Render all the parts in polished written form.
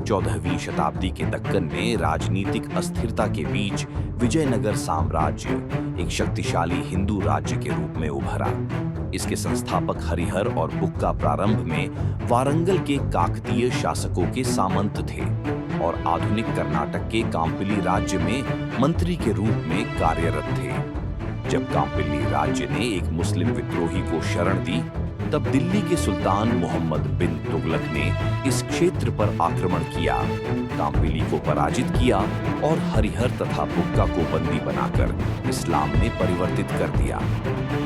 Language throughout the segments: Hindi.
14वीं शताब्दी के दक्कन में राजनीतिक अस्थिरता के बीच विजयनगर साम्राज्य एक शक्तिशाली हिंदू राज्य के रूप में उभरा। इसके संस्थापक हरिहर और बुक्का प्रारंभ में वारंगल के काकतीय शासकों के सामंत थे और आधुनिक कर्नाटक के कांपिली राज्य में मंत्री के रूप में कार्यरत थे। जब कांपिली राज्य ने एक मुस्लिम विद्रोही को शरण दी, तब दिल्ली के सुल्तान मोहम्मद बिन तुगलक ने इस क्षेत्र पर आक्रमण किया, कांपिली को पराजित किया और हरिहर तथा बुक्का को बंदी बनाकर इस्लाम में परिवर्तित कर दिया।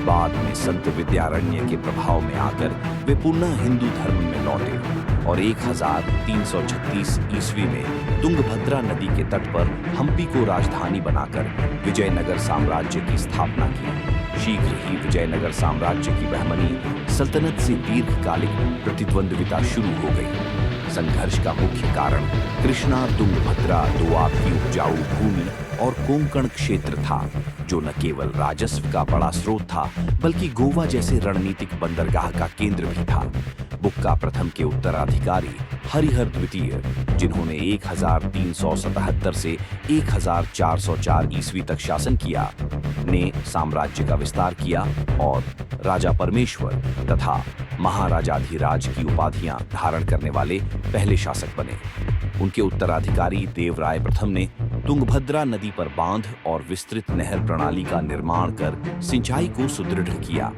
बाद में संत विद्यारण्य के प्रभाव में आकर वे पुनः हिंदू धर्म में लौटे और 1336 ईस्वी में तुंगभद्रा नदी के तट पर हम्पी को राजधानी बनाकर विजयनगर साम्राज्य की स्थापना की। शीघ्र ही विजयनगर साम्राज्य की बहमनी सल्तनत से दीर्घकालिक प्रतिद्वंद्विता शुरू हो गई। संघर्ष का मुख्य कारण कृष्णा तुंगभद्रा दोआब की उपजाऊ भूमि और कोंकण क्षेत्र था, जो न केवल राजस्व का बड़ा स्रोत था बल्कि गोवा जैसे रणनीतिक बंदरगाह का केंद्र भी था। बुक्का प्रथम के उत्तराधिकारी हरिहर द्वितीय, जिन्होंने 1377 से 1404 ईस्वी तक शासन किया, ने साम्राज्य का विस्तार किया और राजा परमेश्वर तथा महाराजाधिराज की उपाधियां धारण करने वाले पहले शासक बने। उनके उत्तराधिकारी देवराय प्रथम ने तुंगभद्रा नदी पर बांध और विस्तृत नहर प्रणाली का निर्माण कर सिंचाई को सुदृढ़ किया।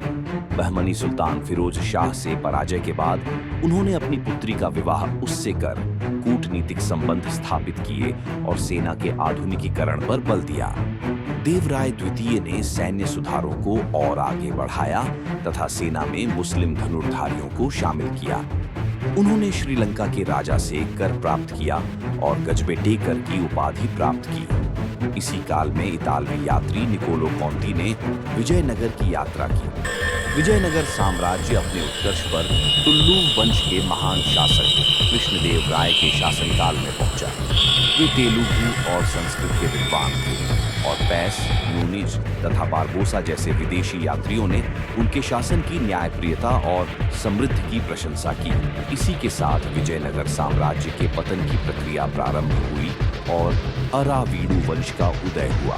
बहमनी सुल्तान फिरोज शाह से पराजय के बाद उन्होंने अपनी पुत्री का विवाह उससे कर कूटनीतिक संबंध स्थापित किए और सेना के आधुनिकीकरण पर बल दिया। देवराय द्वितीय ने सैन्य सुधारों को और आगे बढ़ाया तथा सेना में मुस्लिम धनुर्धारियों को शामिल किया। उन्होंने श्रीलंका के राजा से कर प्राप्त किया और गजबेटेकर की उपाधि प्राप्त की। इसी काल में इतालवी यात्री निकोलो कॉन्ती ने विजयनगर की यात्रा की। विजयनगर साम्राज्य अपने उत्कर्ष पर टुल्लू वंश के महान शासक कृष्णदेव राय के शासनकाल में पहुंचा। वे तेलुगु और संस्कृत के विद्वान थे और पैस, यूनिज तथा बारबोसा जैसे विदेशी यात्रियों ने उनके शासन की न्यायप्रियता और समृद्धि की प्रशंसा की। इसी के साथ विजयनगर साम्राज्य के पतन की प्रक्रिया प्रारंभ हुई और अरावीडु वंश का उदय हुआ।